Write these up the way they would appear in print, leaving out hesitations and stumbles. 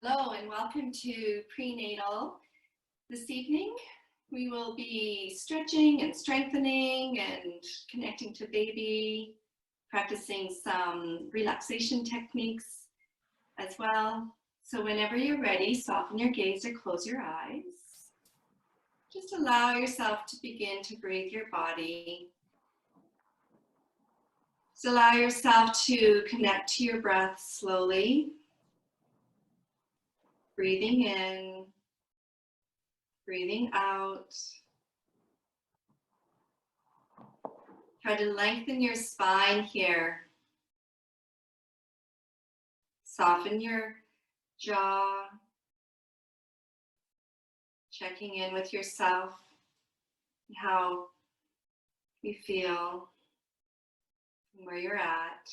Hello and welcome to Prenatal. This evening we will be stretching and strengthening and connecting to baby, practicing some relaxation techniques as well. So whenever you're ready, soften your gaze or close your eyes. Just allow yourself to begin to breathe your body. Just allow yourself to connect to your breath slowly. Breathing in, breathing out. Try to lengthen your spine here. Soften your jaw. Checking in with yourself, how you feel, and where you're at.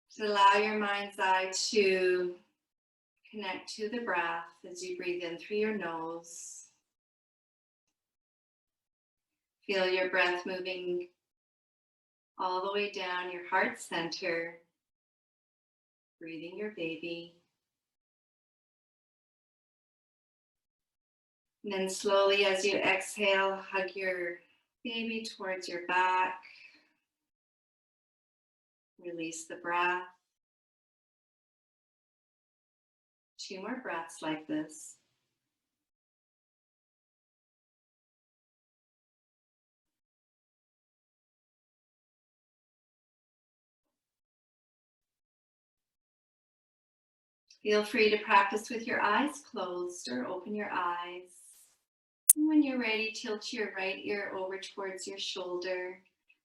Just allow your mind's eye to connect to the breath as you breathe in through your nose. Feel your breath moving all the way down your heart center, breathing your baby. And then slowly as you exhale, hug your baby towards your back. Release the breath. 2 more breaths like this. Feel free to practice with your eyes closed or open your eyes. And when you're ready, tilt your right ear over towards your shoulder.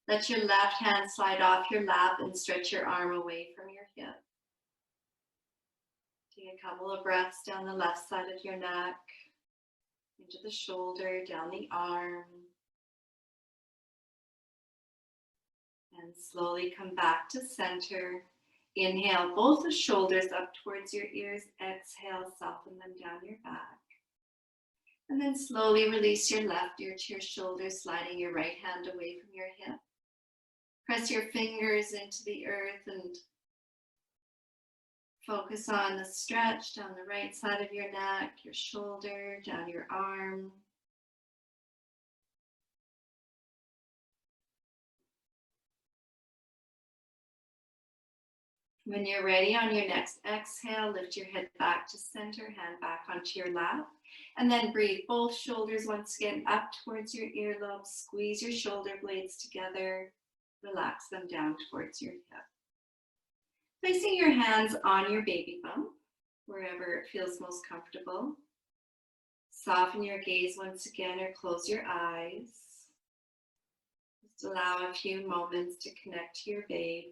Let your left hand slide off your lap and stretch your arm away from your hip. Take a couple of breaths down the left side of your neck, into the shoulder, down the arm. And slowly come back to center. Inhale, both the shoulders up towards your ears. Exhale, soften them down your back. And then slowly release your left ear to your shoulder, sliding your right hand away from your hip. Press your fingers into the earth and focus on the stretch down the right side of your neck, your shoulder, down your arm. When you're ready, on your next exhale, lift your head back to center, hand back onto your lap, and then breathe both shoulders once again up towards your earlobes. Squeeze your shoulder blades together, relax them down towards your hip. Placing your hands on your baby bump, wherever it feels most comfortable. Soften your gaze once again or close your eyes. Just allow a few moments to connect to your babe.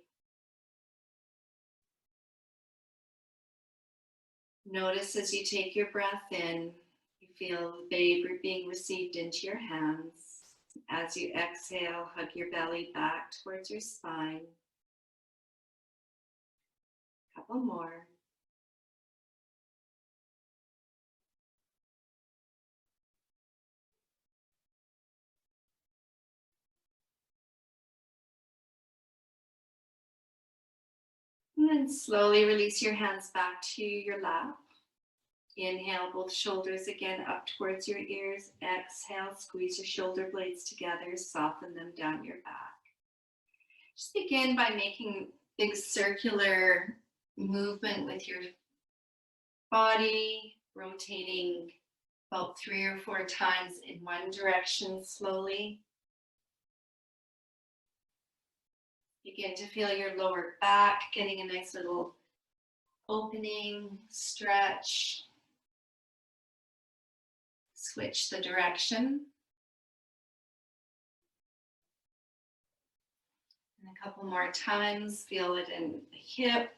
Notice as you take your breath in, you feel the babe being received into your hands. As you exhale, hug your belly back towards your spine. A couple more. And then slowly release your hands back to your lap. Inhale, both shoulders again up towards your ears. Exhale, squeeze your shoulder blades together, soften them down your back. Just begin by making big circular movement with your body, rotating about 3 or 4 times in one direction slowly. Begin to feel your lower back getting a nice little opening, stretch. Switch the direction. And a couple more times, feel it in the hip.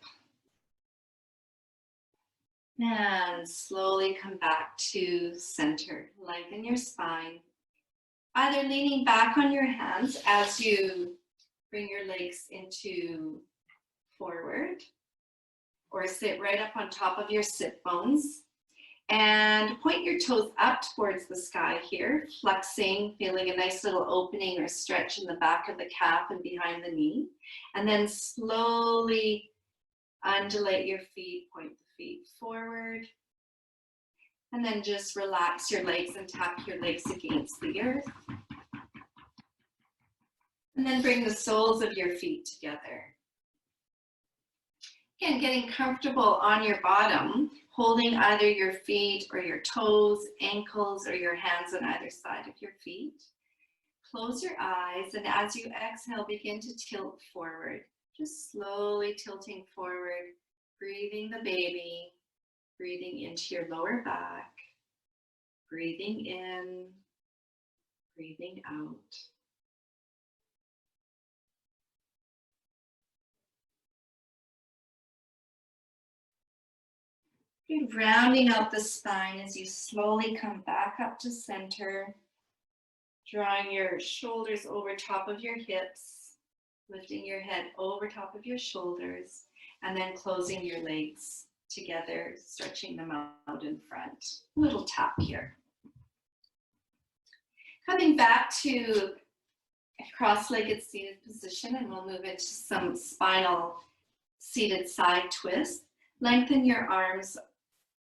And slowly come back to center. Lengthen your spine. Either leaning back on your hands as you bring your legs into forward, or sit right up on top of your sit bones. And point your toes up towards the sky here, flexing, feeling a nice little opening or stretch in the back of the calf and behind the knee. And then slowly undulate your feet, point the feet forward. And then just relax your legs and tap your legs against the earth. And then bring the soles of your feet together. Again, getting comfortable on your bottom, holding either your feet or your toes, ankles, or your hands on either side of your feet. Close your eyes, and as you exhale, begin to tilt forward. Just slowly tilting forward, breathing the baby, breathing into your lower back, breathing in, breathing out. You're rounding out the spine as you slowly come back up to center, drawing your shoulders over top of your hips, lifting your head over top of your shoulders, and then closing your legs together, stretching them out in front. A little tap here. Coming back to a cross-legged seated position, and we'll move into some spinal seated side twist. Lengthen your arms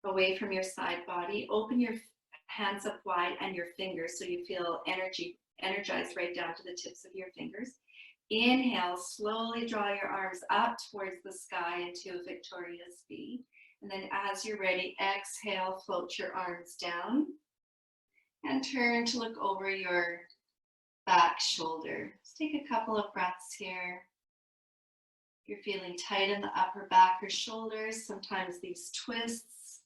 away from your side body. Open your hands up wide and your fingers so you feel energized right down to the tips of your fingers. Inhale, slowly draw your arms up towards the sky into a victorious V. And then as you're ready, exhale, float your arms down and turn to look over your back shoulder. Let's take a couple of breaths here. If you're feeling tight in the upper back or shoulders, sometimes these twists,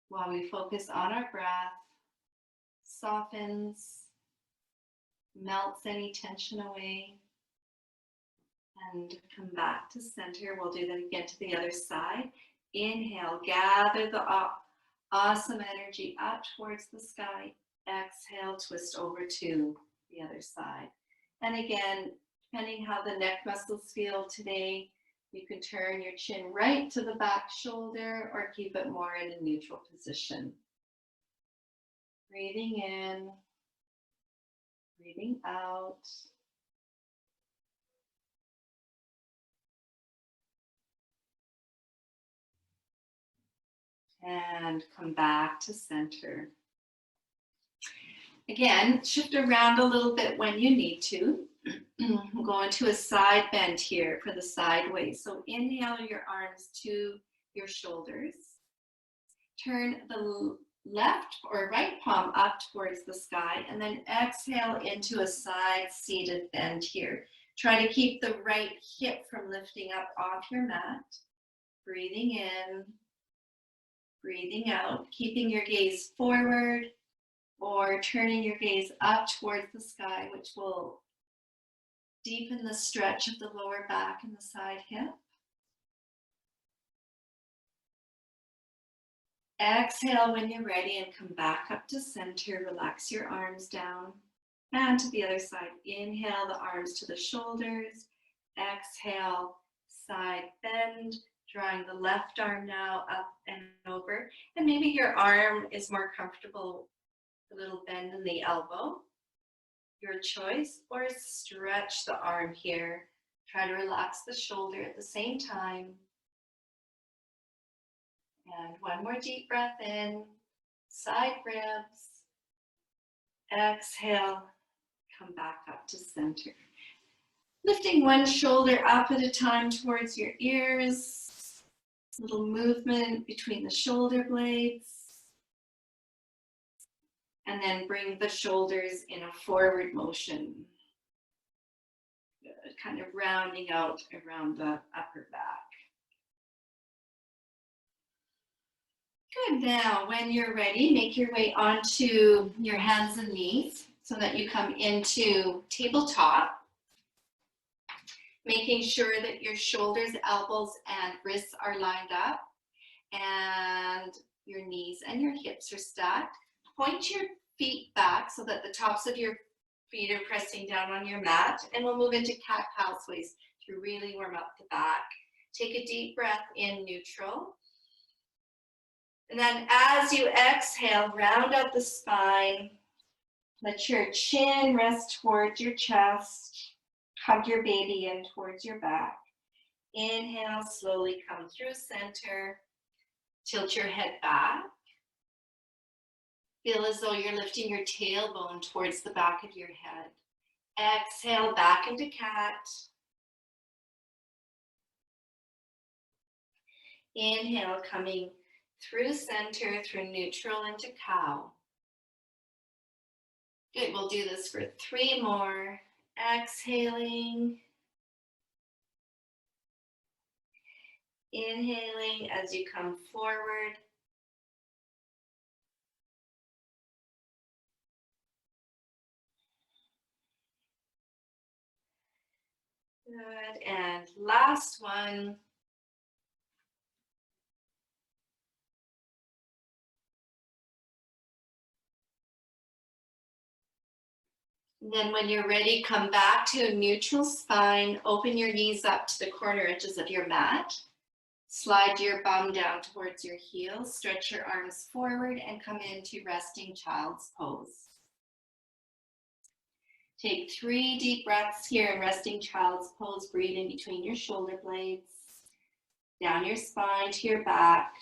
while we focus on our breath, softens, melts any tension away, and come back to center. We'll do that again to the other side. Inhale, gather the awesome energy up towards the sky. Exhale, twist over to the other side. And again, depending how the neck muscles feel today, you can turn your chin right to the back shoulder or keep it more in a neutral position. Breathing in, breathing out. And come back to center. Again, shift around a little bit when you need to. We'll go into a side bend here for the sideways. So inhale your arms to your shoulders. Turn the left or right palm up towards the sky, and then exhale into a side seated bend here. Try to keep the right hip from lifting up off your mat. Breathing in, breathing out, keeping your gaze forward or turning your gaze up towards the sky, which will deepen the stretch of the lower back and the side hip. Exhale when you're ready and come back up to center. Relax your arms down and to the other side. Inhale the arms to the shoulders. Exhale, side bend, drawing the left arm now up and over. And maybe your arm is more comfortable, a little bend in the elbow. Your choice, or stretch the arm here. Try to relax the shoulder at the same time. And one more deep breath in, side ribs. Exhale, come back up to center. Lifting one shoulder up at a time towards your ears. Little movement between the shoulder blades. And then bring the shoulders in a forward motion. Good. Kind of rounding out around the upper back. Good. Now, when you're ready, make your way onto your hands and knees so that you come into tabletop. Making sure that your shoulders, elbows, and wrists are lined up. And your knees and your hips are stacked. Point your feet back so that the tops of your feet are pressing down on your mat. And we'll move into cat-cow sways to really warm up the back. Take a deep breath in neutral. And then as you exhale, round out the spine. Let your chin rest towards your chest. Hug your baby in towards your back. Inhale, slowly come through center. Tilt your head back. Feel as though you're lifting your tailbone towards the back of your head. Exhale, back into cat. Inhale, coming through center, through neutral into cow. Good, we'll do this for 3 more. Exhaling. Inhaling as you come forward. Good, and last one. And then when you're ready, come back to a neutral spine. Open your knees up to the corner edges of your mat. Slide your bum down towards your heels. Stretch your arms forward and come into resting child's pose. Take 3 deep breaths here in resting child's pose. Breathe in between your shoulder blades. Down your spine to your back.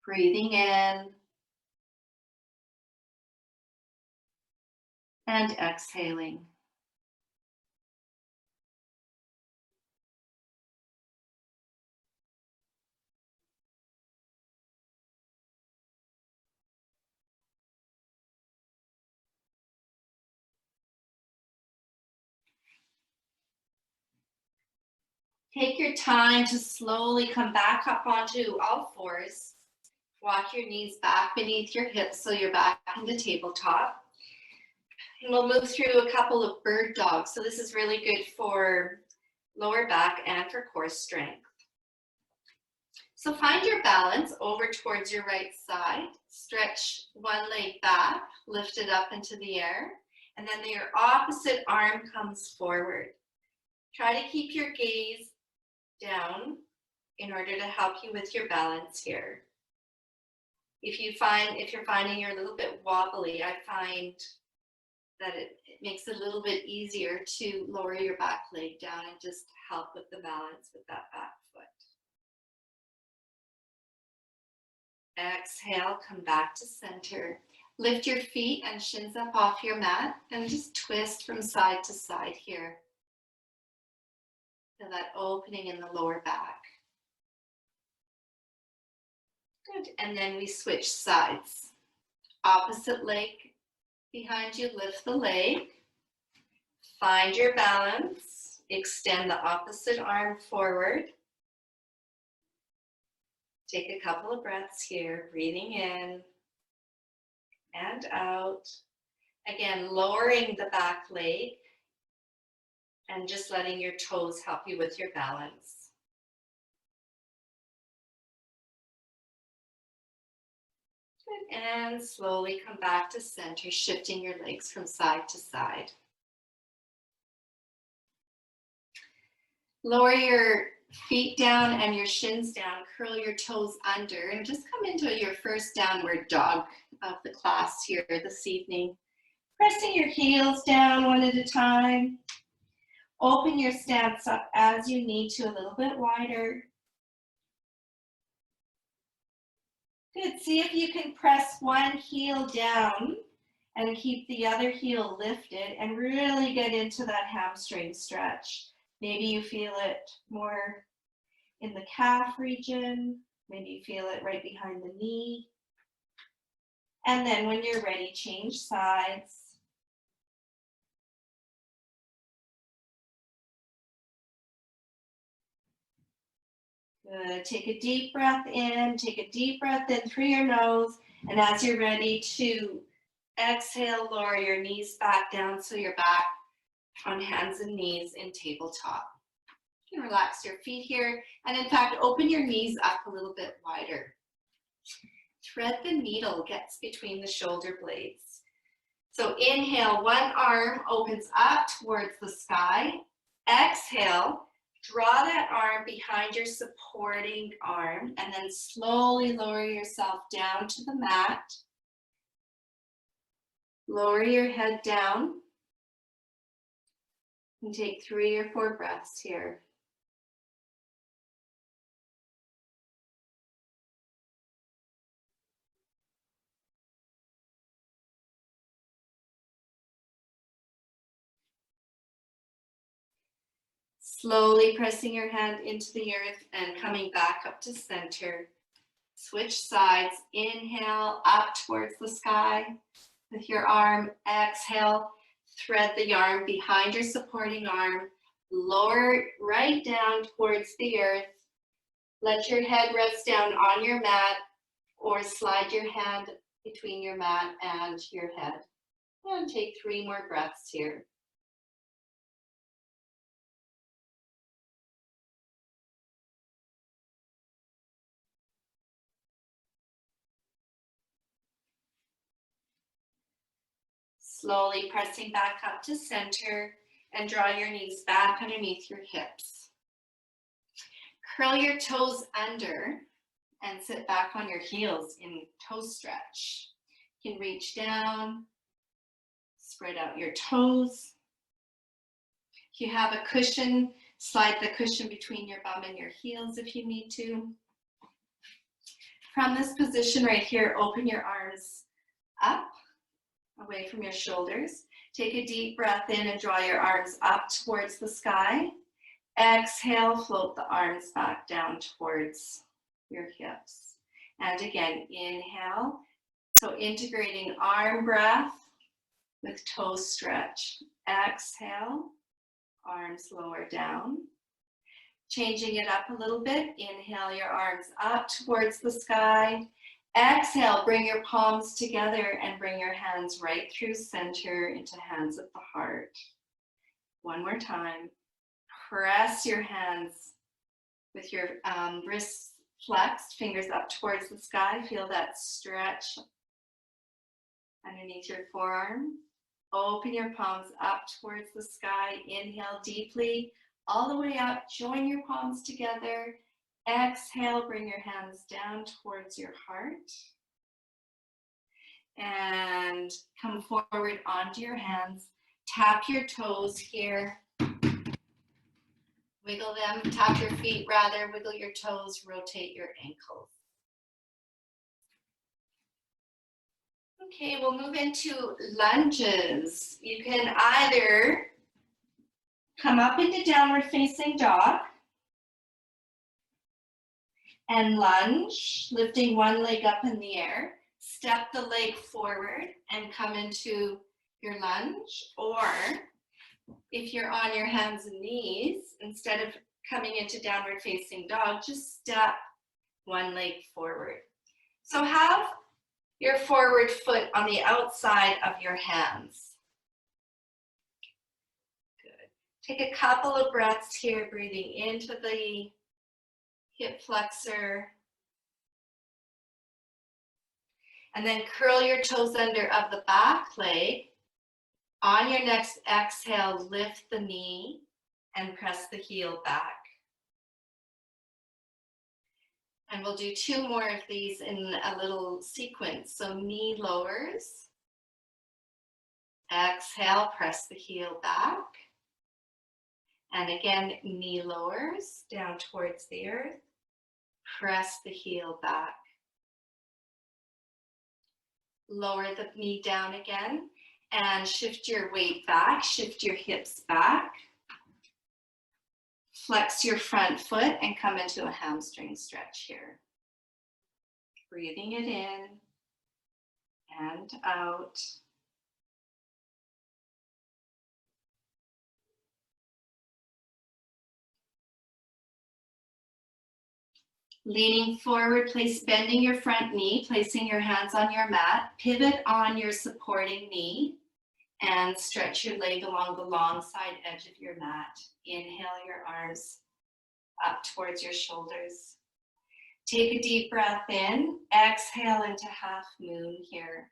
Breathing in. And exhaling. Take your time to slowly come back up onto all fours. Walk your knees back beneath your hips so you're back in the tabletop. And we'll move through a couple of bird dogs. So this is really good for lower back and for core strength. So find your balance over towards your right side. Stretch one leg back, lift it up into the air, and then your opposite arm comes forward. Try to keep your gaze down in order to help you with your balance here. If you're finding you're a little bit wobbly, I find that it makes it a little bit easier to lower your back leg down and just help with the balance with that back foot. Exhale, come back to center. Lift your feet and shins up off your mat and just twist from side to side here. Feel that opening in the lower back. Good, and then we switch sides. Opposite leg behind you, lift the leg. Find your balance. Extend the opposite arm forward. Take a couple of breaths here, breathing in and out. Again, lowering the back leg and just letting your toes help you with your balance. Good. And slowly come back to center, shifting your legs from side to side. Lower your feet down and your shins down, curl your toes under, and just come into your first downward dog of the class here this evening. Pressing your heels down one at a time. Open your stance up as you need to, a little bit wider. Good, see if you can press one heel down and keep the other heel lifted and really get into that hamstring stretch. Maybe you feel it more in the calf region. Maybe you feel it right behind the knee. And then when you're ready, change sides. Good. Take a deep breath in. Take a deep breath in through your nose. And as you're ready to exhale, lower your knees back down so you're back on hands and knees in tabletop. You can relax your feet here. And in fact, open your knees up a little bit wider. Thread the needle gets between the shoulder blades. So inhale, one arm opens up towards the sky. Exhale, Draw that arm behind your supporting arm and then slowly lower yourself down to the mat. Lower your head down and take 3 or 4 breaths here. Slowly pressing your hand into the earth and coming back up to center. Switch sides. Inhale up towards the sky with your arm. Exhale, thread the yarn behind your supporting arm. Lower right down towards the earth. Let your head rest down on your mat or slide your hand between your mat and your head. And take 3 more breaths here. Slowly pressing back up to center and draw your knees back underneath your hips. Curl your toes under and sit back on your heels in toe stretch. You can reach down, spread out your toes. If you have a cushion, slide the cushion between your bum and your heels if you need to. From this position right here, open your arms up, away from your shoulders. Take a deep breath in and draw your arms up towards the sky. Exhale, float the arms back down towards your hips. And again, inhale. So integrating arm breath with toe stretch. Exhale, arms lower down. Changing it up a little bit. Inhale your arms up towards the sky. Exhale, bring your palms together and bring your hands right through center into hands at the heart. One more time. Press your hands with your wrists flexed, fingers up towards the sky. Feel that stretch underneath your forearm. Open your palms up towards the sky. Inhale deeply, all the way up. Join your palms together. Exhale, bring your hands down towards your heart. And come forward onto your hands. Tap your toes here. Wiggle them, tap your feet rather, wiggle your toes, rotate your ankles. Okay, we'll move into lunges. You can either come up into downward facing dog and lunge, lifting one leg up in the air. Step the leg forward and come into your lunge. Or if you're on your hands and knees, instead of coming into downward facing dog, just step one leg forward. So have your forward foot on the outside of your hands. Good. Take a couple of breaths here, breathing into the hip flexor. And then curl your toes under of the back leg. On your next exhale, lift the knee and press the heel back. And we'll do 2 more of these in a little sequence. So knee lowers. Exhale, press the heel back. And again, knee lowers down towards the earth. Press the heel back. Lower the knee down again and shift your weight back, shift your hips back. Flex your front foot and come into a hamstring stretch here. Breathing it in and out. Leaning forward, bending your front knee, placing your hands on your mat, pivot on your supporting knee, and stretch your leg along the long side edge of your mat. Inhale your arms up towards your shoulders. Take a deep breath in, exhale into half moon here.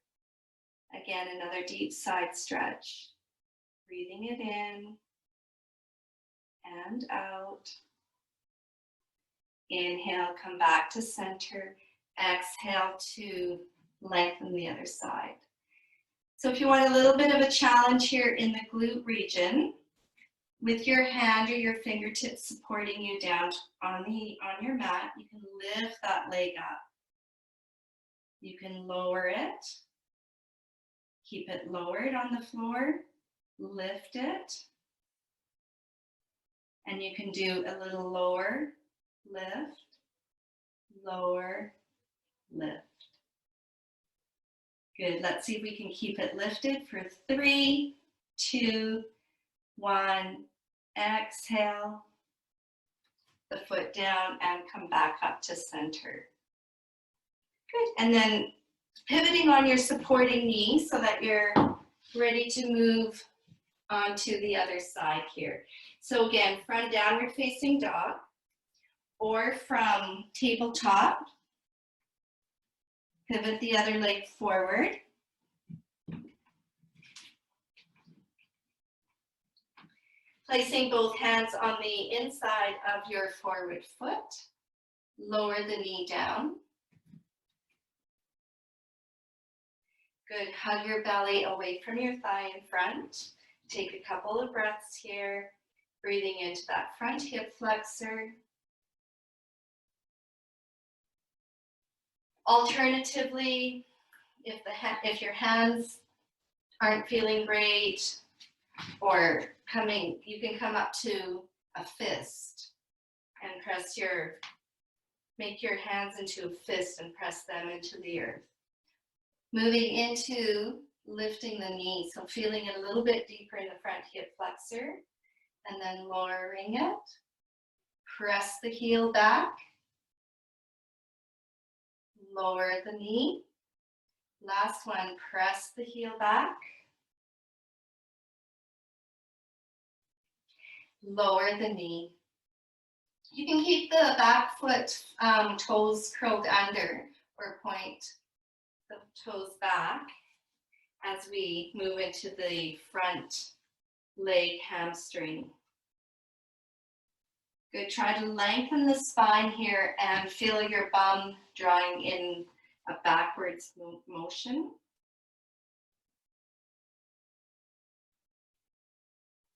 Again, another deep side stretch. Breathing it in and out. Inhale, come back to center. Exhale to lengthen the other side. So if you want a little bit of a challenge here in the glute region, with your hand or your fingertips supporting you down on your mat, you can lift that leg up. You can lower it. Keep it lowered on the floor. Lift it. And you can do a little lower, lift, lower, lift. Good. Let's see if we can keep it lifted for 3, 2, 1. Exhale. The foot down and come back up to center. Good. And then pivoting on your supporting knee so that you're ready to move onto the other side here. So again, front downward facing dog, or from tabletop, pivot the other leg forward. Placing both hands on the inside of your forward foot. Lower the knee down. Good. Hug your belly away from your thigh in front. Take a couple of breaths here. Breathing into that front hip flexor. Alternatively, if your hands aren't feeling great or you can come up to a fist and make your hands into a fist and press them into the earth. Moving into lifting the knee, so feeling it a little bit deeper in the front hip flexor, and then lowering it. Press the heel back. Lower the knee. Last one, press the heel back. Lower the knee. You can keep the back foot toes curled under or point the toes back as we move into the front leg hamstring. Good. Try to lengthen the spine here and feel your bum drawing in a backwards motion.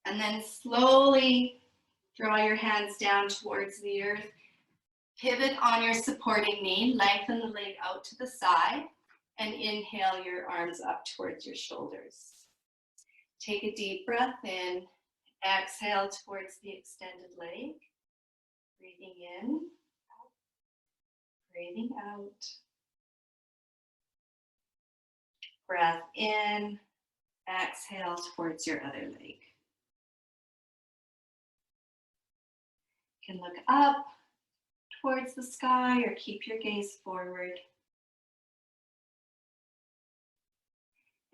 And then slowly draw your hands down towards the earth. Pivot on your supporting knee, lengthen the leg out to the side, and inhale your arms up towards your shoulders. Take a deep breath in, exhale towards the extended leg. Breathing in, breathing out. Breath in, exhale towards your other leg. You can look up towards the sky or keep your gaze forward.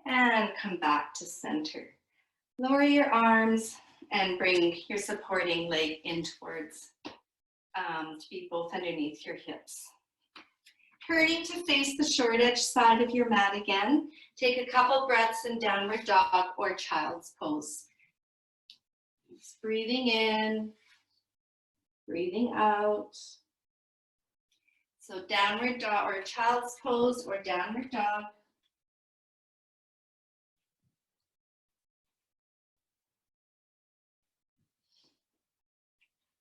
And come back to center. Lower your arms and bring your supporting leg in towards to be both underneath your hips. Turning to face the short edge side of your mat again. Take a couple breaths in downward dog or child's pose. Just breathing in, breathing out. So downward dog or child's pose or downward dog.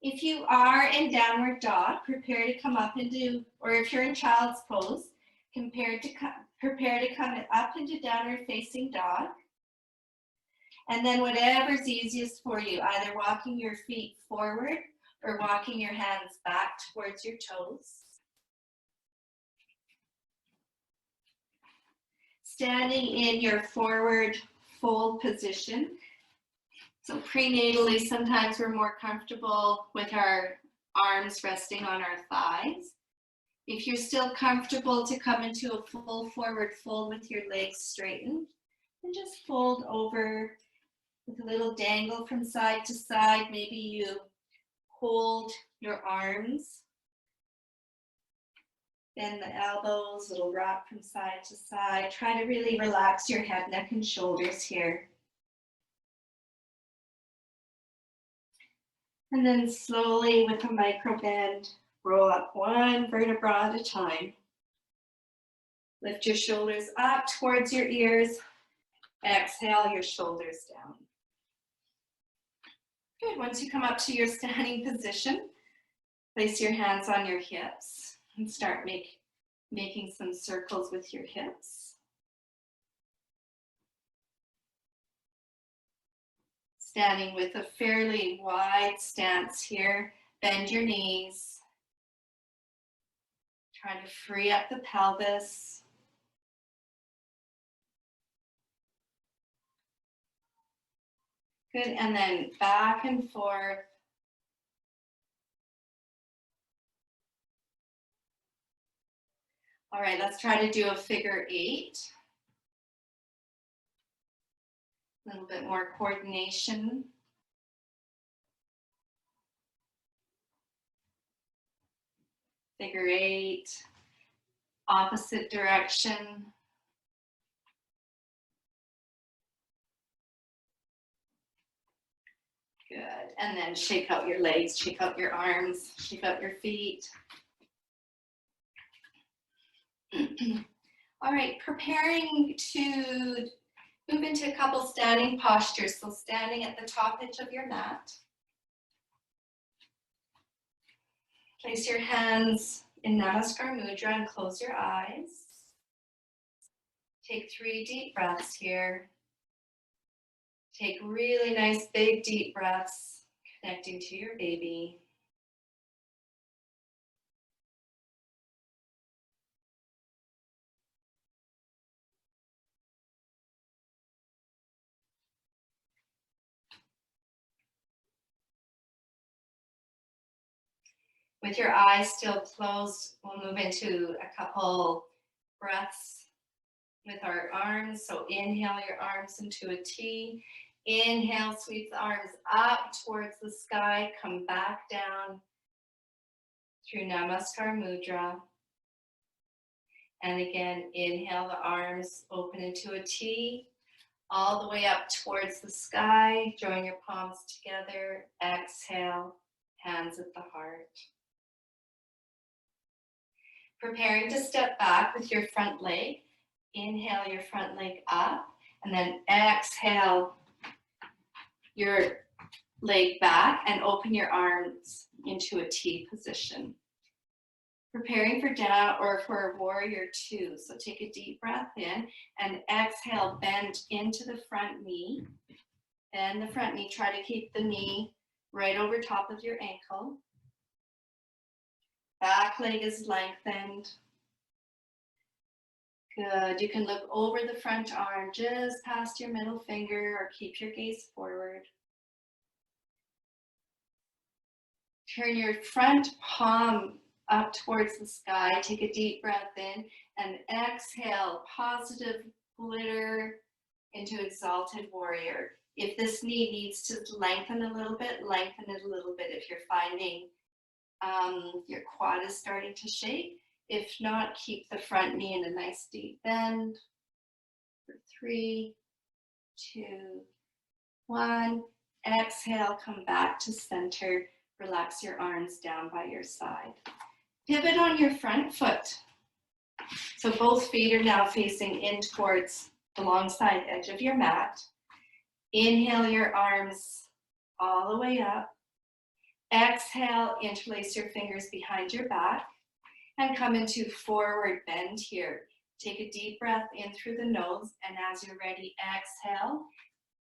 If you are in downward dog, prepare to come up into, or if you're in child's pose, prepare to come up into downward facing dog. And then whatever's easiest for you, either walking your feet forward or walking your hands back towards your toes. Standing in your forward fold position. So prenatally, sometimes we're more comfortable with our arms resting on our thighs. If you're still comfortable to come into a full forward fold with your legs straightened, then just fold over with a little dangle from side to side. Maybe you hold your arms, bend the elbows, little rock from side to side. Try to really relax your head, neck, and shoulders here. And then slowly with a micro bend, roll up one vertebra at a time. Lift your shoulders up towards your ears. Exhale your shoulders down. Good. Once you come up to your standing position, place your hands on your hips and start making some circles with your hips. Standing with a fairly wide stance here. Bend your knees. Try to free up the pelvis. Good, and then back and forth. All right, let's try to do a figure 8. A little bit more coordination. Figure 8, opposite direction. Good, and then shake out your legs, shake out your arms, shake out your feet. All right, preparing to move into a couple standing postures. So standing at the top edge of your mat. Place your hands in Namaskar Mudra and close your eyes. Take 3 deep breaths here. Take really nice big deep breaths, connecting to your baby. With your eyes still closed, we'll move into a couple breaths with our arms. So inhale your arms into a T. Inhale, sweep the arms up towards the sky. Come back down through Namaskar Mudra. And again, inhale the arms, open into a T. All the way up towards the sky. Join your palms together. Exhale, hands at the heart. Preparing to step back with your front leg. Inhale your front leg up, and then exhale your leg back and open your arms into a T position. Preparing for down or for warrior 2. So take a deep breath in and exhale, bend into the front knee. Bend the front knee, try to keep the knee right over top of your ankle. Back leg is lengthened. Good. You can look over the front arm just past your middle finger or keep your gaze forward. Turn your front palm up towards the sky. Take a deep breath in and exhale, positive glitter into exalted warrior. If this knee needs to lengthen a little bit, lengthen it a little bit. If you're finding your quad is starting to shake. If not, keep the front knee in a nice deep bend. For 3, 2, 1. Exhale, come back to center. Relax your arms down by your side. Pivot on your front foot. So both feet are now facing in towards the long side edge of your mat. Inhale your arms all the way up. Exhale, interlace your fingers behind your back and come into forward bend here. Take a deep breath in through the nose, and as you're ready, exhale,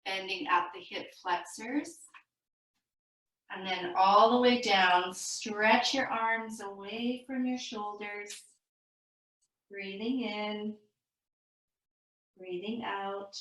bending at the hip flexors. And then all the way down, stretch your arms away from your shoulders. Breathing in, breathing out.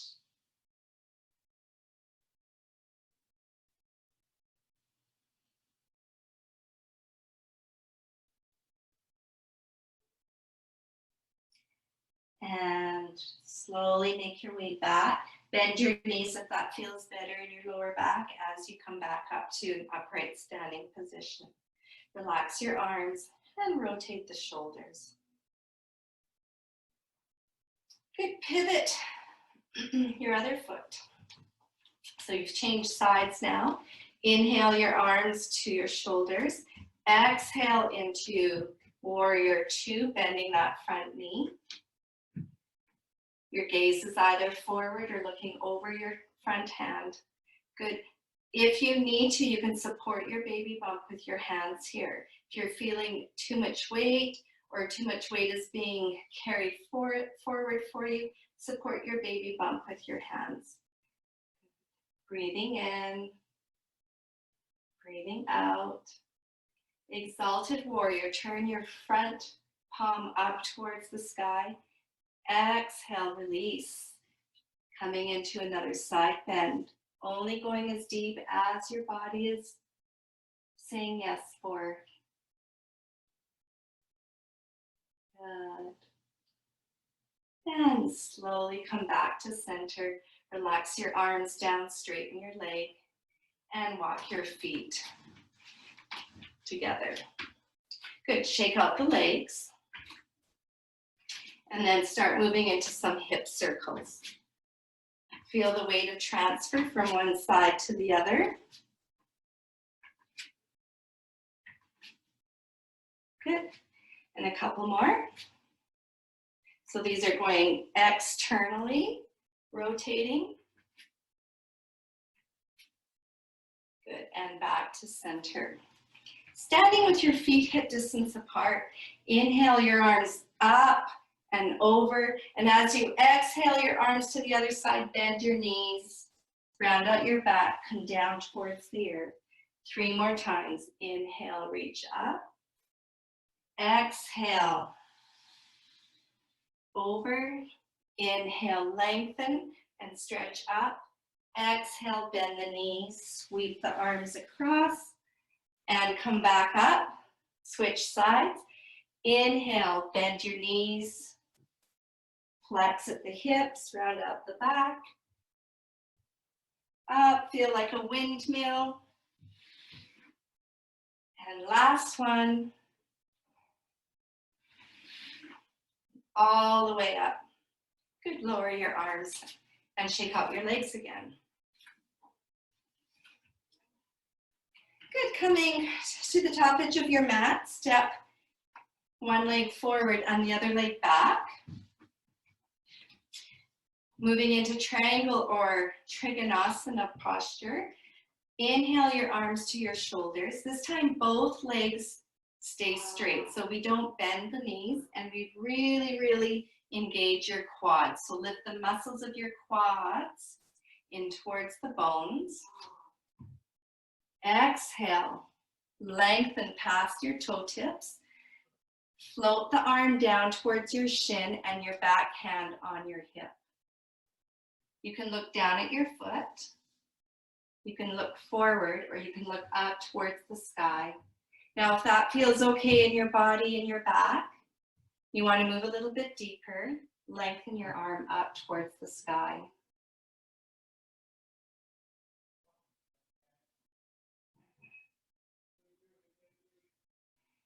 And slowly make your way back. Bend your knees if that feels better in your lower back as you come back up to an upright standing position. Relax your arms and rotate the shoulders. Good, pivot your other foot. So you've changed sides now. Inhale your arms to your shoulders. Exhale into warrior two, bending that front knee. Your gaze is either forward or looking over your front hand. Good. If you need to, you can support your baby bump with your hands here. If you're feeling too much weight or too much weight is being carried forward for you, support your baby bump with your hands. Breathing in, breathing out. Exalted warrior, turn your front palm up towards the sky. Exhale, release. Coming into another side bend. Only going as deep as your body is saying yes for. Good. And slowly come back to center. Relax your arms down, straighten your leg, and walk your feet together. Good. Shake out the legs. And then start moving into some hip circles. Feel the weight of transfer from one side to the other. Good. And a couple more. So these are going externally, rotating. Good. And back to center. Standing with your feet hip distance apart. Inhale your arms up and over. And as you exhale your arms to the other side, bend your knees. Round out your back, come down towards the earth. 3 more times. Inhale, reach up. Exhale, over. Inhale, lengthen and stretch up. Exhale, bend the knees, sweep the arms across and come back up. Switch sides. Inhale, bend your knees, flex at the hips, round out the back. Up, feel like a windmill. And last one. All the way up. Good, lower your arms and shake out your legs again. Good, coming to the top edge of your mat, step one leg forward and the other leg back. Moving into triangle or trikonasana posture. Inhale your arms to your shoulders. This time both legs stay straight, so we don't bend the knees and we really engage your quads. So lift the muscles of your quads in towards the bones. Exhale, lengthen past your toe tips. Float the arm down towards your shin and your back hand on your hip. You can look down at your foot. You can look forward or you can look up towards the sky. Now, if that feels okay in your body and your back, you want to move a little bit deeper. Lengthen your arm up towards the sky.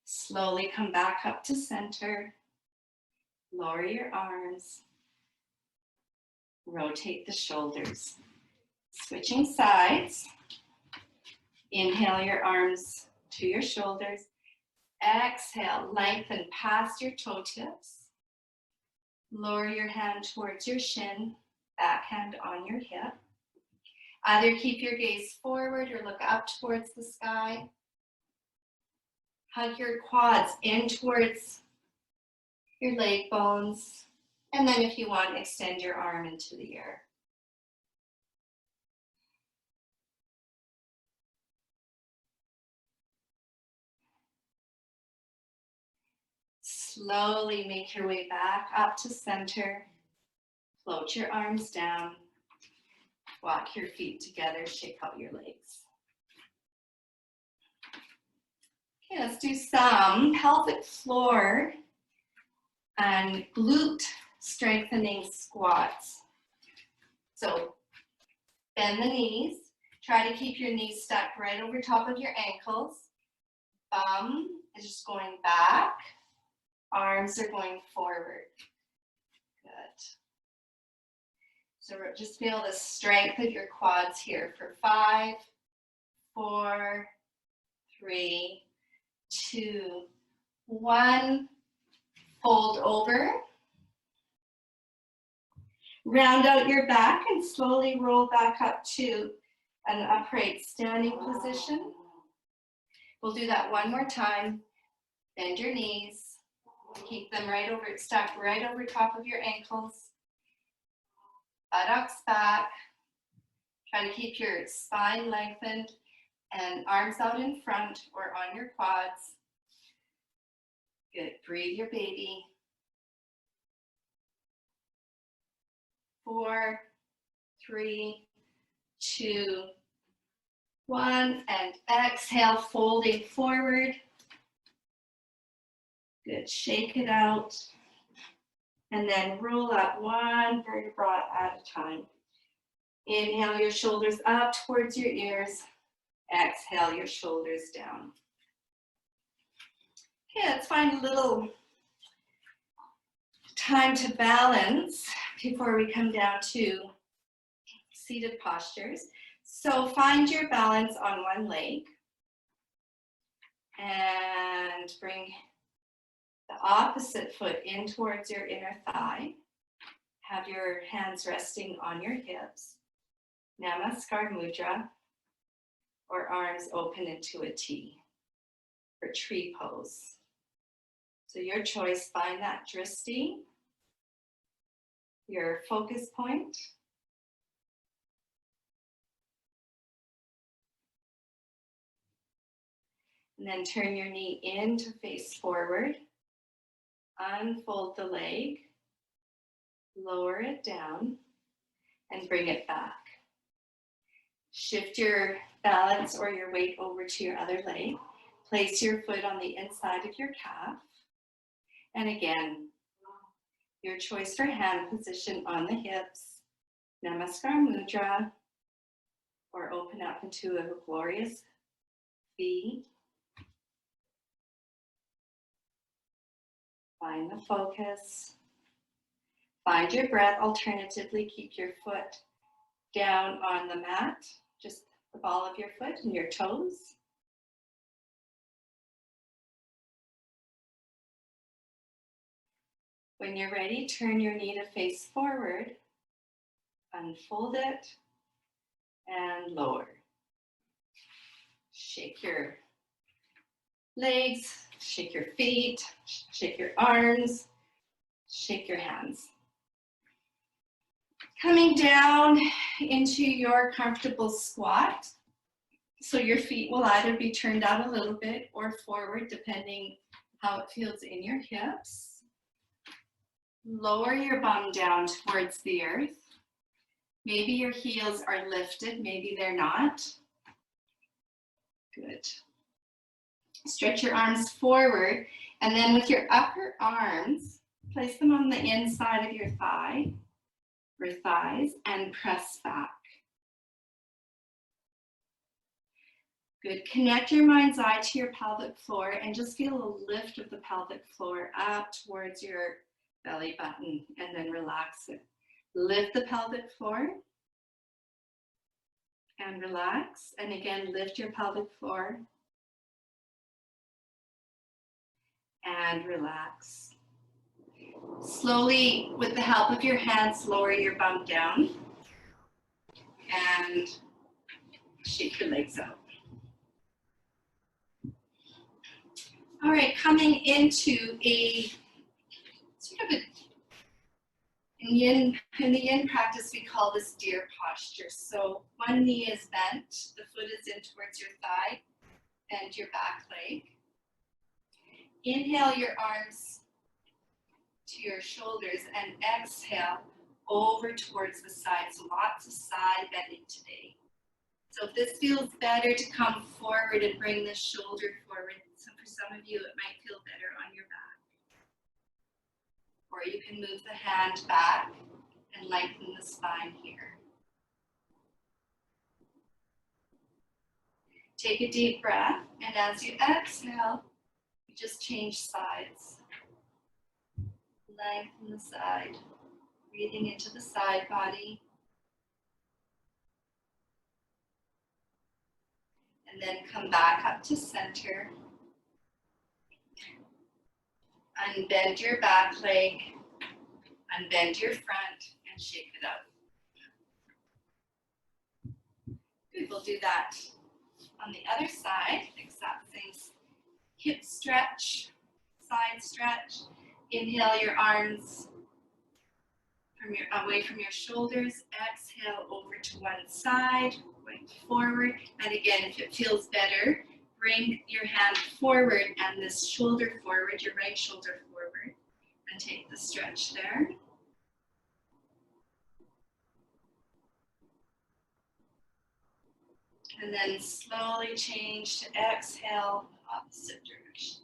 Slowly come back up to center. Lower your arms. Rotate the shoulders. Switching sides. Inhale your arms to your shoulders. Exhale, lengthen past your toe tips. Lower your hand towards your shin, back hand on your hip. Either keep your gaze forward or look up towards the sky. Hug your quads in towards your leg bones. And then if you want, extend your arm into the air. Slowly make your way back up to center. Float your arms down. Walk your feet together. Shake out your legs. Okay, let's do some pelvic floor and glute strengthening squats. So bend the knees. Try to keep your knees stuck right over top of your ankles. Bum is just going back. Arms are going forward. Good. So just feel the strength of your quads here for 5, 4, 3, 2, 1. Fold over. Round out your back and slowly roll back up to an upright standing position. We'll do that one more time. Bend your knees. Keep them stacked right over top of your ankles. Buttocks back. Try to keep your spine lengthened and arms out in front or on your quads. Good. Breathe your baby. 4, 3, 2, 1. And exhale, folding forward. Good. Shake it out. And then roll up one vertebra at a time. Inhale your shoulders up towards your ears. Exhale your shoulders down. Okay, let's find a little time to balance before we come down to seated postures. So find your balance on one leg and bring the opposite foot in towards your inner thigh. Have your hands resting on your hips. Namaskar Mudra, or arms open into a T, or tree pose. So your choice, find that drishti, your focus point. And then turn your knee in to face forward. Unfold the leg, lower it down, and bring it back. Shift your balance or your weight over to your other leg. Place your foot on the inside of your calf. And again, your choice for hand position on the hips. Namaskar Mudra, or open up into a glorious V. Find the focus. Find your breath. Alternatively, keep your foot down on the mat, just the ball of your foot and your toes. When you're ready, turn your knee to face forward, unfold it, and lower. Shake your legs, shake your feet, shake your arms, shake your hands. Coming down into your comfortable squat. So your feet will either be turned out a little bit or forward, depending how it feels in your hips. Lower your bum down towards the earth. Maybe your heels are lifted, maybe they're not. Good. Stretch your arms forward, and then with your upper arms, place them on the inside of your thigh or thighs and press back. Good. Connect your mind's eye to your pelvic floor and just feel a lift of the pelvic floor up towards your belly button, and then relax it. Lift the pelvic floor and relax. And again, lift your pelvic floor and relax. Slowly, with the help of your hands, lower your bum down and shake your legs out. All right, coming into a sort of in the yin practice, we call this deer posture. So one knee is bent, the foot is in towards your thigh and your back leg. Inhale your arms to your shoulders and exhale over towards the side. So lots of side bending today. So if this feels better to come forward and bring the shoulder forward, so for some of you it might feel better on your back. Or you can move the hand back and lengthen the spine here. Take a deep breath, and as you exhale, you just change sides. Lengthen the side, breathing into the side body. And then come back up to center. Unbend your back leg, unbend your front, and shake it out. Good, we'll do that on the other side, exact same hip stretch, side stretch. Inhale your arms away from your shoulders. Exhale over to one side, going forward. And again, if it feels better, bring your hand forward and this shoulder forward, your right shoulder forward, and take the stretch there. And then slowly change to exhale, opposite direction.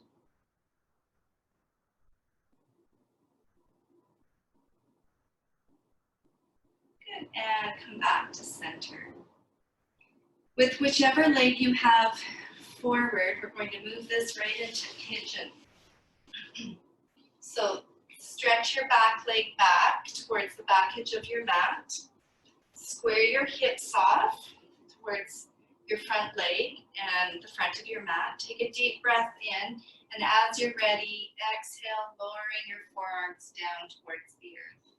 Good, and come back to center. With whichever leg you have forward, we're going to move this right into pigeon. So stretch your back leg back towards the back edge of your mat. Square your hips off towards your front leg and the front of your mat. Take a deep breath in, and as you're ready, exhale, lowering your forearms down towards the earth.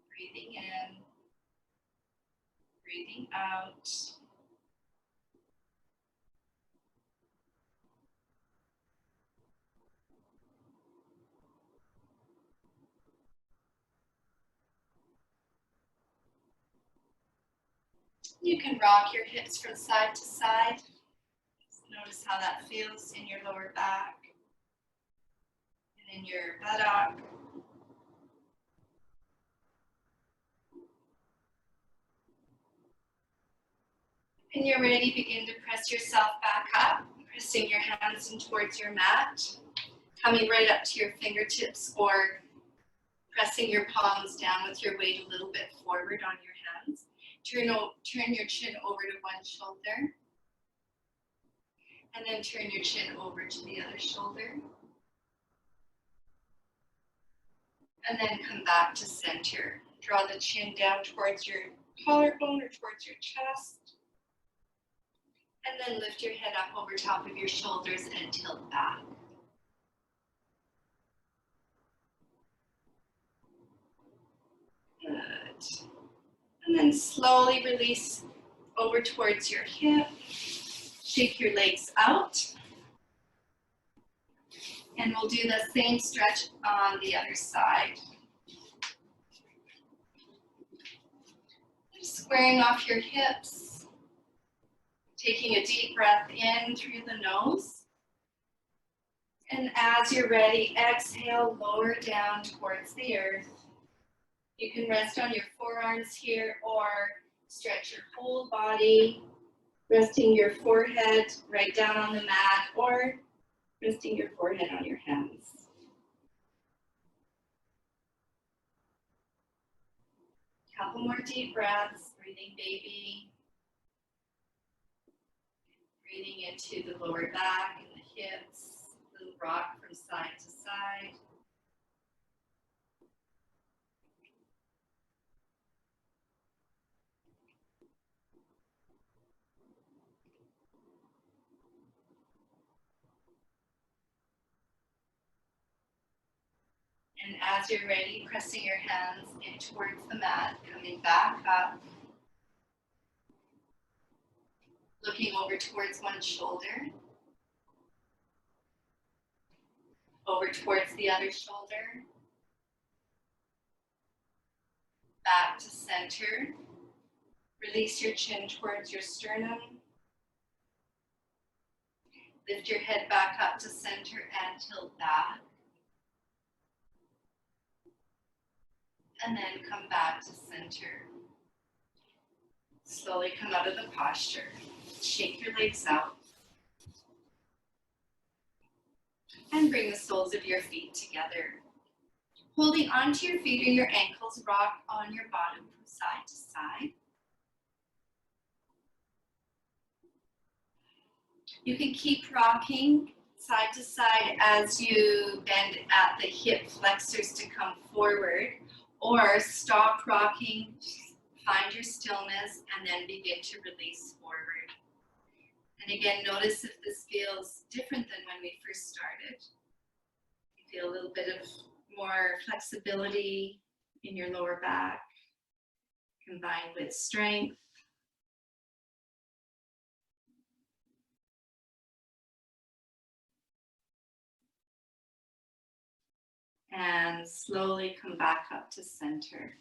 Breathing in, breathing out. You can rock your hips from side to side. Notice how that feels in your lower back and in your buttock. When you're ready, begin to press yourself back up, pressing your hands in towards your mat, coming right up to your fingertips or pressing your palms down with your weight a little bit forward on your hands. Turn your chin over to one shoulder, and then turn your chin over to the other shoulder. And then come back to center. Draw the chin down towards your collarbone or towards your chest. And then lift your head up over top of your shoulders and tilt back. Good. And then slowly release over towards your hip. Shake your legs out. And we'll do the same stretch on the other side. Squaring off your hips. Taking a deep breath in through the nose. And as you're ready, exhale, lower down towards the earth. You can rest on your forearms here or stretch your whole body, resting your forehead right down on the mat or resting your forehead on your hands. Couple more deep breaths, breathing baby. Breathing into the lower back and the hips, little rock from side to side. And as you're ready, pressing your hands in towards the mat, coming back up. Looking over towards one shoulder. Over towards the other shoulder. Back to center. Release your chin towards your sternum. Lift your head back up to center and tilt back. And then come back to center. Slowly come out of the posture. Shake your legs out. And bring the soles of your feet together. Holding onto your feet or your ankles, rock on your bottom from side to side. You can keep rocking side to side as you bend at the hip flexors to come forward, or stop rocking, find your stillness, and then begin to release forward. And again, notice if this feels different than when we first started. You feel a little bit of more flexibility in your lower back, combined with strength. And slowly come back up to center.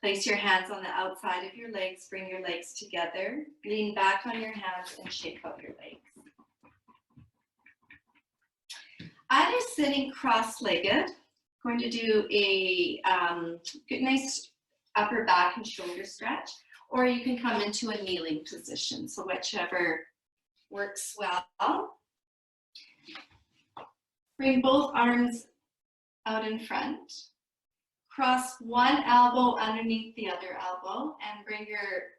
Place your hands on the outside of your legs, bring your legs together, lean back on your hands and shake out your legs. Either sitting cross-legged, going to do a good, nice upper back and shoulder stretch, or you can come into a kneeling position, so whichever works well. Bring both arms out in front. Cross one elbow underneath the other elbow and bring your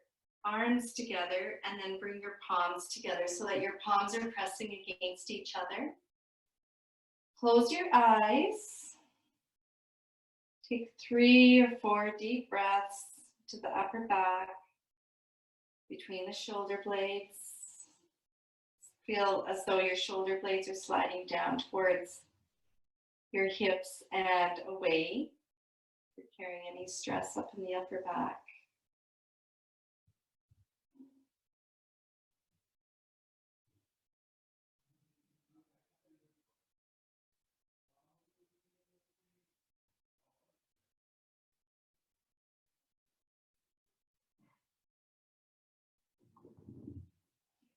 arms together and then bring your palms together so that your palms are pressing against each other. Close your eyes. Take 3 or 4 deep breaths to the upper back, between the shoulder blades. Feel as though your shoulder blades are sliding down towards your hips and away. If you're carrying any stress up in the upper back.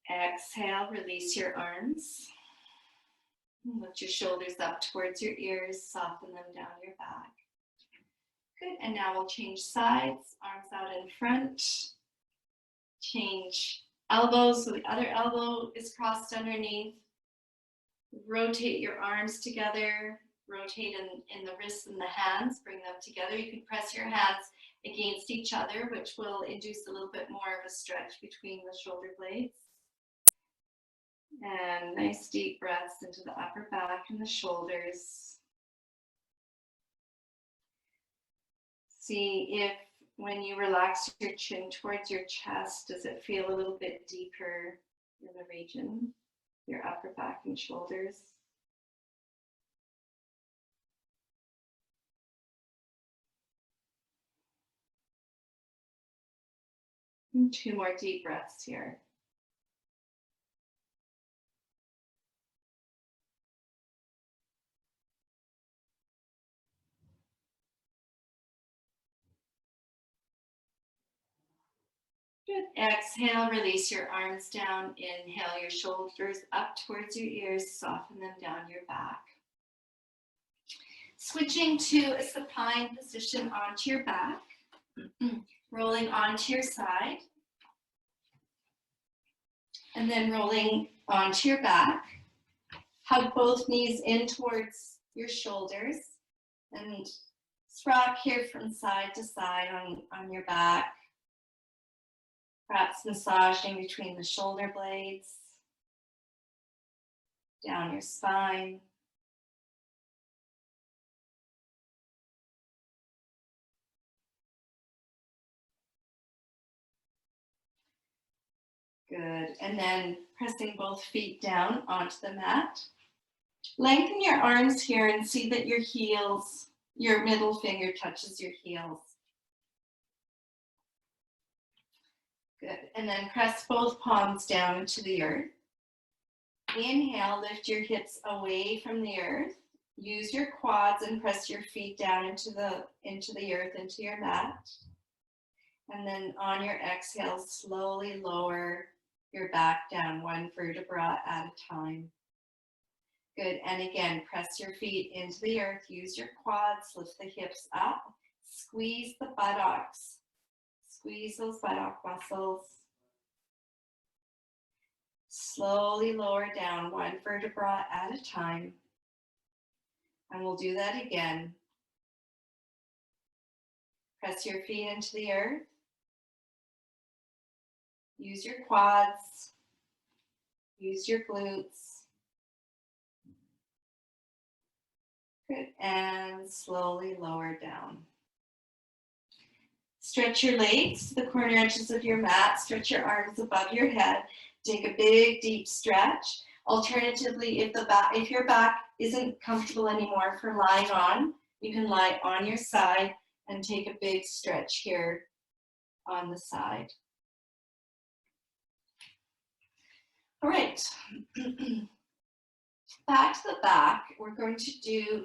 Exhale, release your arms. Lift your shoulders up towards your ears, soften them down your back. Good, and now we'll change sides, arms out in front. Change elbows, so the other elbow is crossed underneath. Rotate your arms together, rotate in the wrists and the hands, bring them together. You can press your hands against each other, which will induce a little bit more of a stretch between the shoulder blades. And nice deep breaths into the upper back and the shoulders. See if when you relax your chin towards your chest, does it feel a little bit deeper in the region, your upper back and shoulders? And 2 more deep breaths here. Good. Exhale, release your arms down. Inhale your shoulders up towards your ears, soften them down your back. Switching to a supine position onto your back, rolling onto your side, and then rolling onto your back. Hug both knees in towards your shoulders and rock here from side to side on your back. Perhaps massaging between the shoulder blades, down your spine. Good, and then pressing both feet down onto the mat. Lengthen your arms here and see that your heels, your middle finger touches your heels. Good, and then press both palms down into the earth. Inhale, lift your hips away from the earth. Use your quads and press your feet down into the earth, into your mat. And then on your exhale, slowly lower your back down 1 vertebra at a time. Good, and again, press your feet into the earth. Use your quads, lift the hips up. Squeeze the buttocks. Squeeze those buttock muscles. Slowly lower down 1 vertebra at a time. And we'll do that again. Press your feet into the earth. Use your quads. Use your glutes. Good, and slowly lower down. Stretch your legs to the corner edges of your mat. Stretch your arms above your head. Take a big, deep stretch. Alternatively, if your back isn't comfortable anymore for lying on, you can lie on your side and take a big stretch here on the side. All right. Back to the back, we're going to do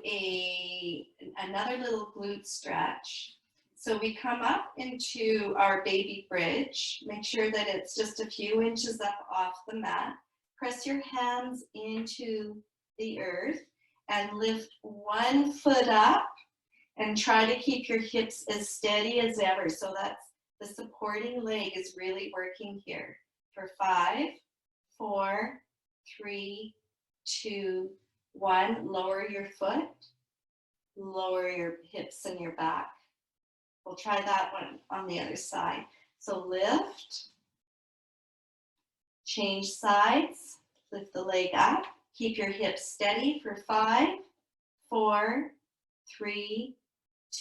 another little glute stretch. So we come up into our baby bridge. Make sure that it's just a few inches up off the mat. Press your hands into the earth and lift one foot up and try to keep your hips as steady as ever. So that's the supporting leg is really working here. For 5, 4, 3, 2, 1. Lower your foot, lower your hips and your back. We'll try that one on the other side. So lift, change sides, lift the leg up, keep your hips steady for 5, 4, 3,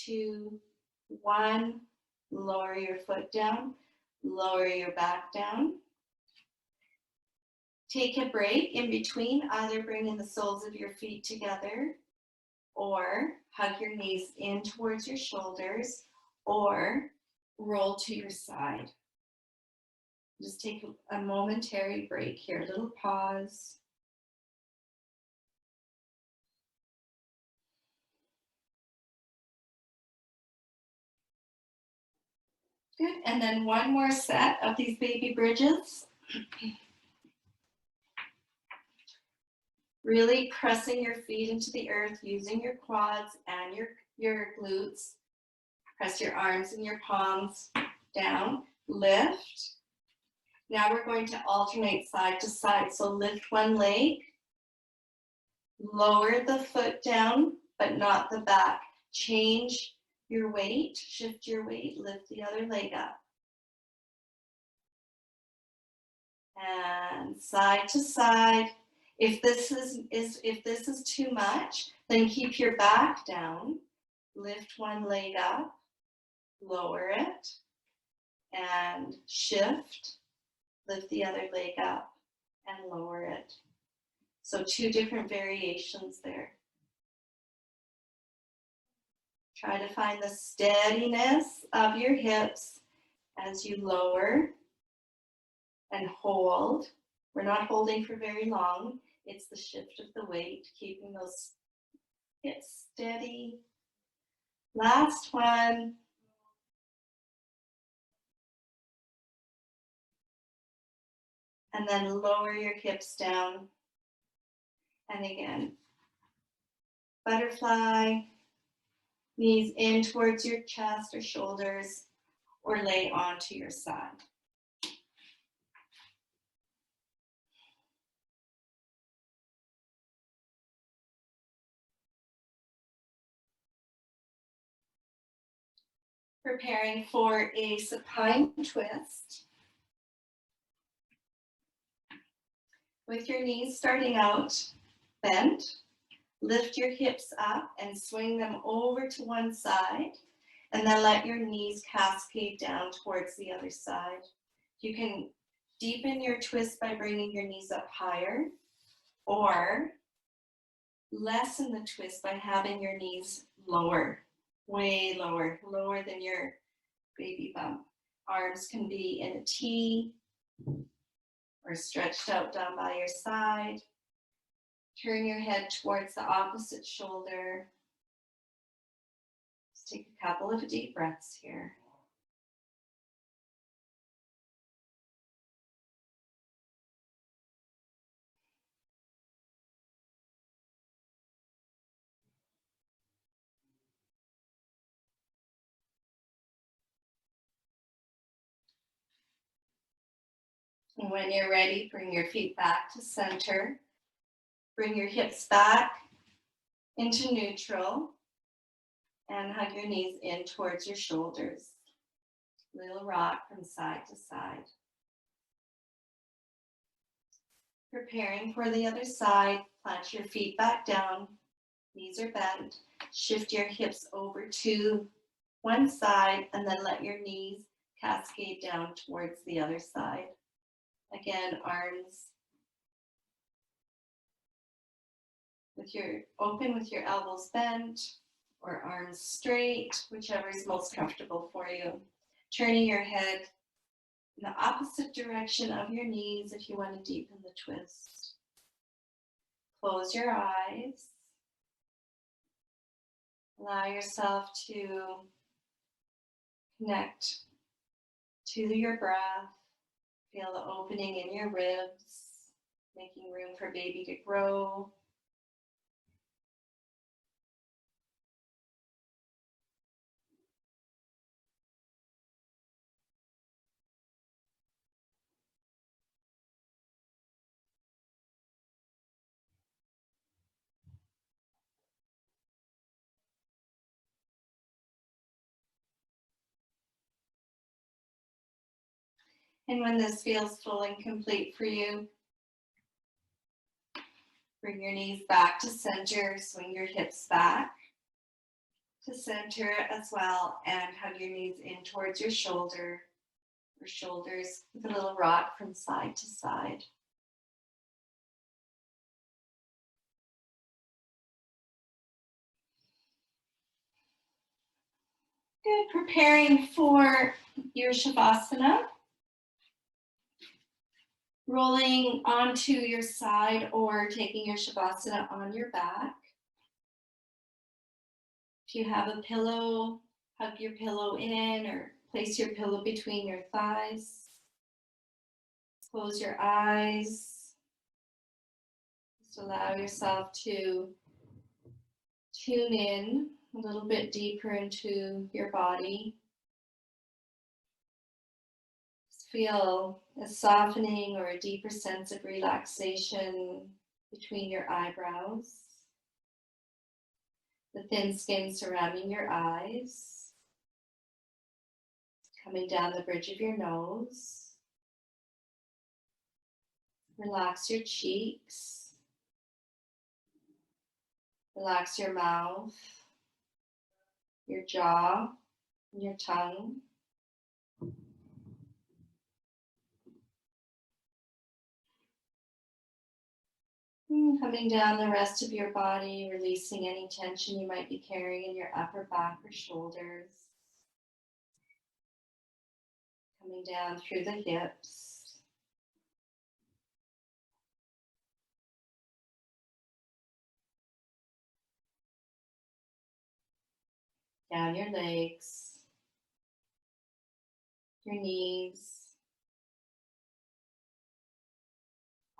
2, 1. Lower your foot down, lower your back down. Take a break in between, either bringing the soles of your feet together or hug your knees in towards your shoulders or roll to your side. Just take a momentary break here, a little pause. Good, and then one more set of these baby bridges. Really pressing your feet into the earth, using your quads and your glutes. Press your arms and your palms down, lift. Now we're going to alternate side to side. So lift one leg, lower the foot down, but not the back. Change your weight, shift your weight, lift the other leg up. And side to side. If this is too much, then keep your back down. Lift one leg up, lower it, and shift. Lift the other leg up and lower it. So 2 different variations there. Try to find the steadiness of your hips as you lower and hold. We're not holding for very long. It's the shift of the weight, keeping those hips steady. Last one. And then lower your hips down. And again, butterfly, knees in towards your chest or shoulders, or lay onto your side. Preparing for a supine twist. With your knees starting out bent, lift your hips up and swing them over to one side, and then let your knees cascade down towards the other side. You can deepen your twist by bringing your knees up higher, or lessen the twist by having your knees lower, way lower, lower than your baby bump. Arms can be in a T or stretched out down by your side. Turn your head towards the opposite shoulder. Just take a couple of deep breaths here. And when you're ready, bring your feet back to center. Bring your hips back into neutral and hug your knees in towards your shoulders. Little rock from side to side. Preparing for the other side, plant your feet back down, knees are bent. Shift your hips over to one side and then let your knees cascade down towards the other side. Again, arms open with your elbows bent or arms straight, whichever is most comfortable for you. Turning your head in the opposite direction of your knees if you want to deepen the twist. Close your eyes. Allow yourself to connect to your breath. Feel the opening in your ribs, making room for baby to grow. And when this feels full and complete for you, bring your knees back to center, swing your hips back to center as well, and hug your knees in towards your shoulders with a little rock from side to side. Good, preparing for your Shavasana. Rolling onto your side or taking your Shavasana on your back. If you have a pillow, hug your pillow in or place your pillow between your thighs. Close your eyes. Just allow yourself to tune in a little bit deeper into your body. Just feel a softening or a deeper sense of relaxation between your eyebrows. The thin skin surrounding your eyes, coming down the bridge of your nose. Relax your cheeks. Relax your mouth, your jaw, and your tongue. Coming down the rest of your body, releasing any tension you might be carrying in your upper back or shoulders. Coming down through the hips. Down your legs, your knees,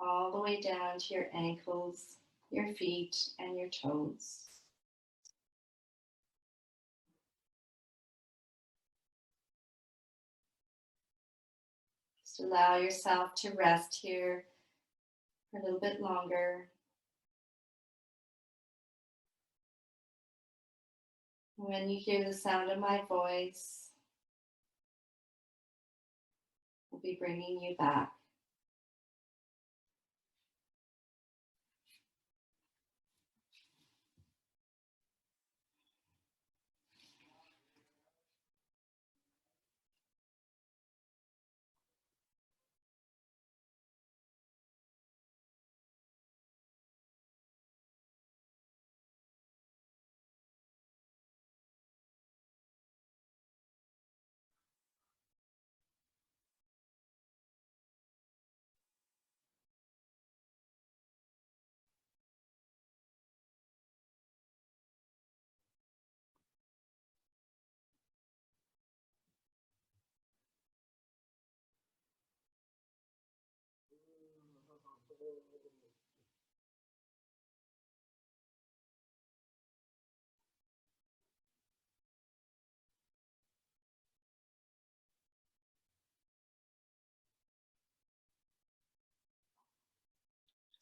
all the way down to your ankles, your feet, and your toes. Just allow yourself to rest here for a little bit longer. When you hear the sound of my voice, we'll be bringing you back.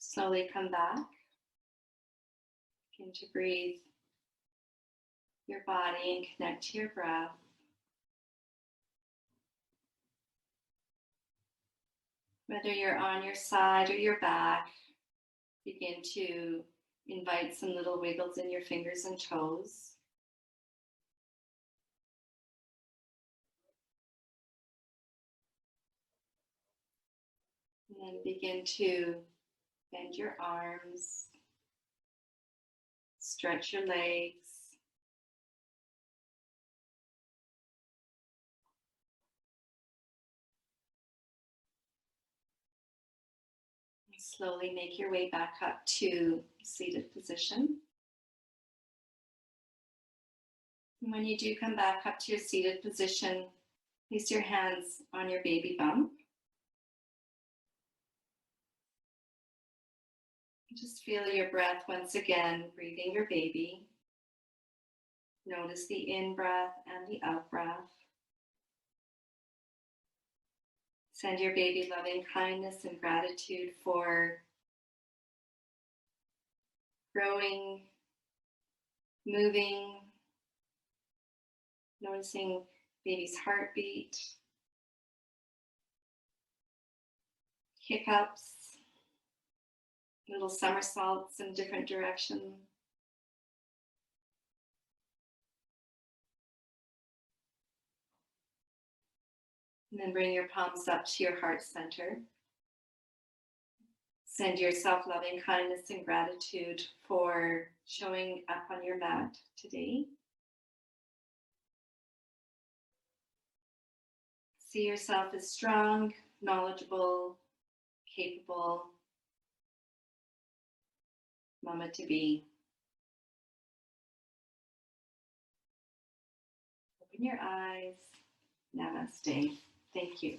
Slowly come back. Begin to breathe your body and connect to your breath. Whether you're on your side or your back, begin to invite some little wiggles in your fingers and toes. And then begin to bend your arms, stretch your legs. And slowly make your way back up to seated position. And when you do come back up to your seated position, place your hands on your baby bump. Just feel your breath once again, breathing your baby. Notice the in-breath and the out-breath. Send your baby loving kindness and gratitude for growing, moving, noticing baby's heartbeat, hiccups, little somersaults in different directions. And then bring your palms up to your heart center. Send your self-loving kindness and gratitude for showing up on your mat today. See yourself as strong, knowledgeable, capable mama to be. Open your eyes. Namaste. Thank you.